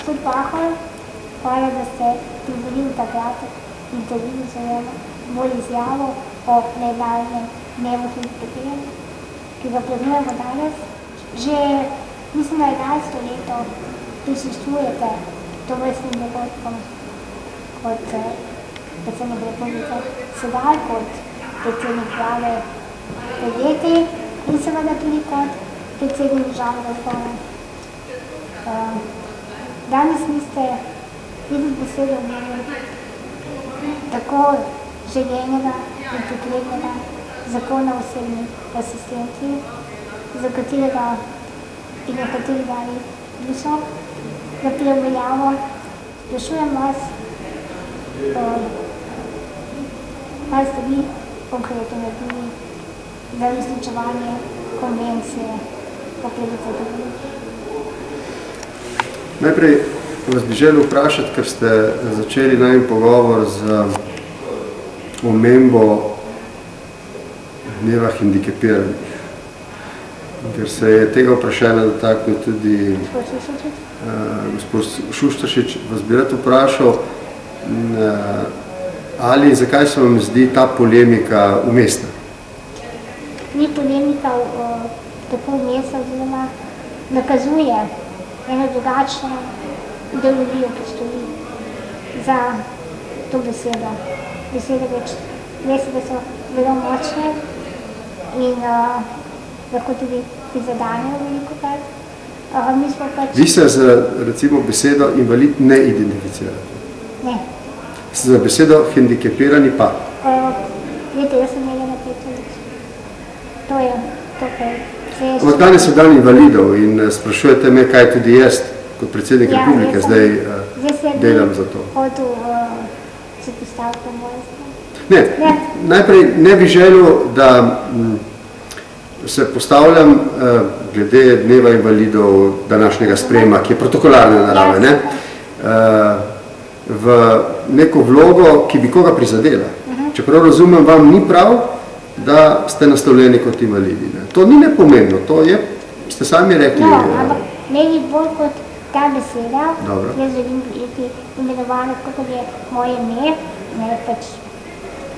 Gospod Pahor, hvala, da ste privolili takrat intervju z moj izjavo o mednarodnem dnevu hendikepiranih, ki ga praznujemo danes. Že, mislim, da 11. leto prisostvujete tovrstnim dogodkom kot predsednik republike, sedaj kot predsednik vlade pred leti in seveda tudi kot predsednik državnega zbora. Danes niste videli besede omenili tako željenega in potrebnega zakona o osebni asistenci, za katerega bi nekateri dali dušo, da preveljamo. Sprašujem vas, kaj ste vi konkretno naredili za uresničevanje konvencije o pravici drugih. Najprej vas bi želel vprašati, ker ste začeli najmanj pogovor z omembo dneva hendikepiranih. Ker se je tega vprašanja dotaknil tudi gospod Šuštaršič, vas bi rad vprašal, ali zakaj se vam zdi ta polemika umestna? Ni polemika tako umestna, oziroma nakazuje eno drugačno ideologijo, ki stoji za to besedo. Besede več, da so zelo močne in lahko tudi prizadenejo veliko krat. Mi smo pač... Vi se z, recimo, besedo invalid ne identificirate? Ne. Za besedo hendikepirani pa? Vidite, jaz sem imela na 5 let. To je to, kar se je... Danes je dan invalidov in sprašujete me, kaj tudi jaz, kot predsednik republike, zdaj delam za to. Hotel se postaviti na moje strani. Ne, najprej ne bi želel, da se postavljam glede dneva invalidov današnjega sprejema, ki je protokolarne narave, ne, v neko vlogo, ki bi koga prizadela. Čeprav razumem, vam ni prav, da ste nastavljeni kot invalidi. Ne. To ni nepomembno, to je, ste sami rekli. No, ampak meni bolj kot ta beseda, jaz želim biti imenovana, kot je moje ime, ne pač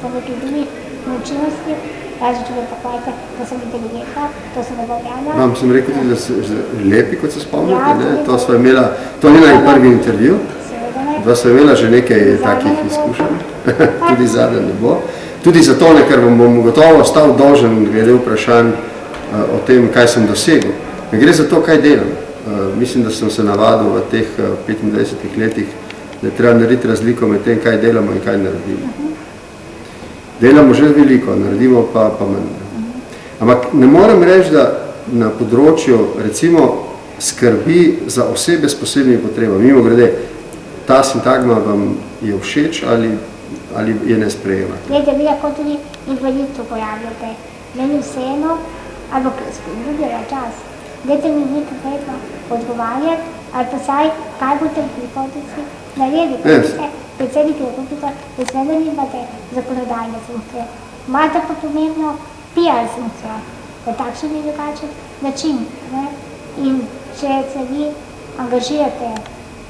po nekaj drugih značilnosti. Razen če me pohvalite, da sem inteligentna, to sem neverjamna. Vam sem rekel tudi, da ste lepi, kot se spomnite, ne? To sva imela, to ni najprvi intervju, da sva imela že nekaj takih izkušenj, tudi zadnje ne bo. Tudi zato, ker vam bom gotovo ostal dolžen glede vprašanj o tem, kaj sem dosegel. Ne gre za to, kaj delam. Mislim, da sem se navadil v teh 25 letih, da je treba narediti razliko med tem, kaj delamo in kaj naredimo. Delamo že veliko, naredimo pa manj. Ampak ne morem reči, da na področju, recimo, skrbi za osebe s posebnimi potrebami. Mimo grede, ta sintagma vam je všeč ali je ne sprejema? Glede, vi lahko tudi invalid uporabljate. Meni vseeno, ali izgubljala čas. Dajte mi vi konkretno odgovarjati, ali pa saj, kaj boste v prihodnosti naredili. Predsednik republike, da se ne nimate zakonodajne funkcije. Imate pa pomembno PR funkcijo, na takšen in drugačen način. In če se vi angažirate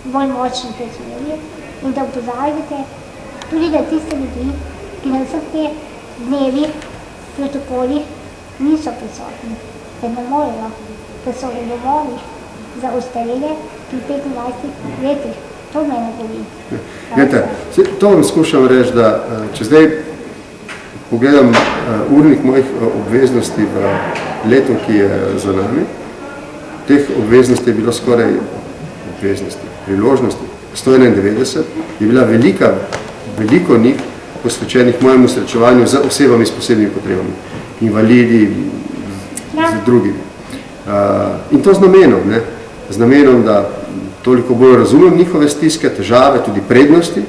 bolj močni predsedniki in da upozorite tudi da tiste ljudi, ki na vseh teh dnevih, protokolih niso prisotni, ker ne morejo, ker so v domovih za ostarele pri 25 letih. To mene boli. To vam skušam reči, da če zdaj pogledam urnik mojih obveznosti v letu, ki je za nami, teh obveznosti je bilo skoraj priložnosti, 191, je bila veliko njih posvečenih mojemu srečevanju z osebami s posebnimi potrebami, invalidi, z drugimi. In to z namenom, da toliko bolj razumem njihove stiske, težave, tudi prednosti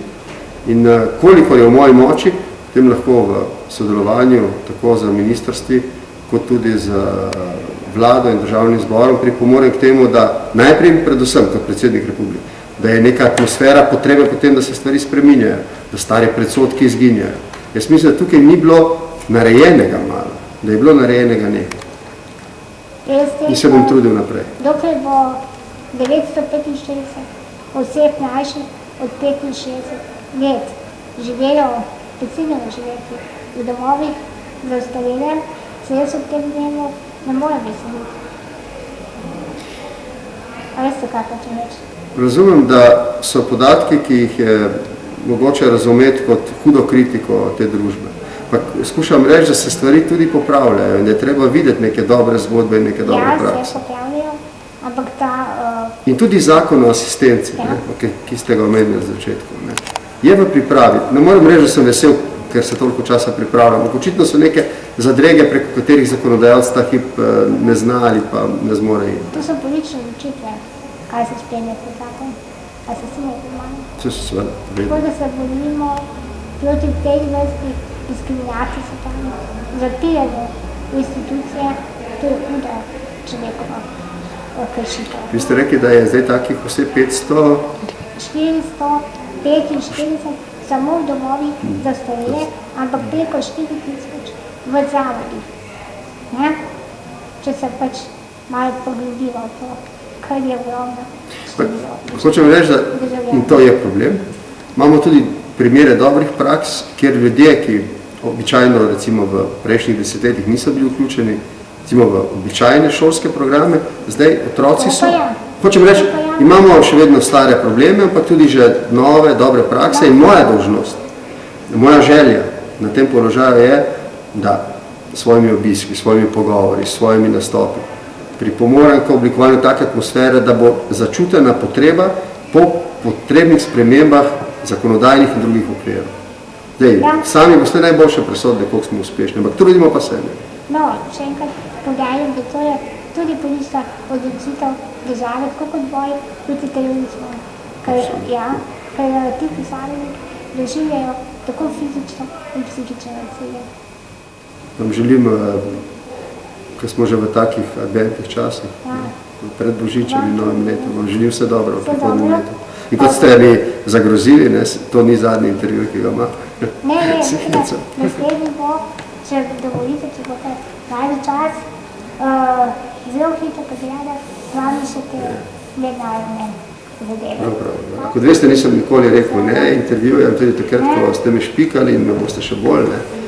in koliko je v moji moči, potem lahko v sodelovanju tako z ministrstvi, kot tudi z vlado in državnim zborom pripomorem k temu, da najprej predvsem kot predsednik republike, da je neka atmosfera potrebe potem, da se stvari spreminjajo, da stare predsodki izginjajo. Jaz mislim, da tukaj ni bilo narejenega malo, da je bilo narejenega nekaj. In se bom trudil naprej. Dokaj bo 945 oseb mlajših od 65 let živelo, prisiljeno živeti v domovih za ostarele, se jaz v tem dnevu ne morem veseliti. A veste, kaj hočem reči? Razumem, da so podatki, ki jih je mogoče razumeti kot hudo kritiko te družbe. Pa skušam reči, da se stvari tudi popravljajo in da je treba videti neke dobre zgodbe in neke dobre prakse. Ja, se popravljajo, ampak ta... In tudi zakon o asistenci, ki ste ga omenili na začetku, je v pripravi. Ne moram reči, da sem vesel, ker se toliko časa pripravljam. Očitno so neke zadrege, preko katerih zakonodajalec ta hip ne zna ali pa ne zmore iti. To so politične odločitve, kaj se spremlja po zakon. A se vsi ne pomani? To se seveda vedno. Tako da se borimo proti tej vrsti diskriminacije svetovne, zatiranje v institucije, to je huda človekova kršitev. Vi ste rekli, da je zdaj takih vse 500? 445 samo v domovih za starejše, ampak preko 4000 v zavodih. Če se pač malo pogledimo to, kar je ogromno. Hočem reči, da in to je problem. Imamo tudi primere dobrih praks, kjer ljudje, ki običajno recimo v prejšnjih desetletjih niso bili vključeni, recimo v običajne šolske programe, zdaj otroci so. Hočem reči, imamo še vedno stare probleme, ampak tudi že nove, dobre prakse in moja dolžnost, moja želja na tem položaju je, da svojimi obiski, svojimi pogovori, svojimi nastopi pripomorem k oblikovanju take atmosfere, da bo začutena potreba po potrebnih spremembah zakonodajnih in drugih okvirov. Zdaj, sami boste najboljše presodili, koliko smo uspešni, ampak trudimo pa se ne. No, še enkrat povdarjam, da to je tudi politična odločitev države, tako kot boj proti terorizmu. Ker ti posamezniki doživljajo tako fizično in psihično nasilje. Vam želim, ko smo že v takih adventnih časih, pred Božičem in Novim letom, vam želim vse dobro v prihodnjem letu. In kot ste mi zagrozili, to ni zadnji intervju, ki ga ima. Ne, naslednji bo, če dovolite, če boste dali čas, zelo hitro pogleda, vami še te mednarodne zadeve. Kot veste, nisem nikoli rekel ne, intervjujem tudi takrat, ko ste me špikali in me boste še bolj, ne.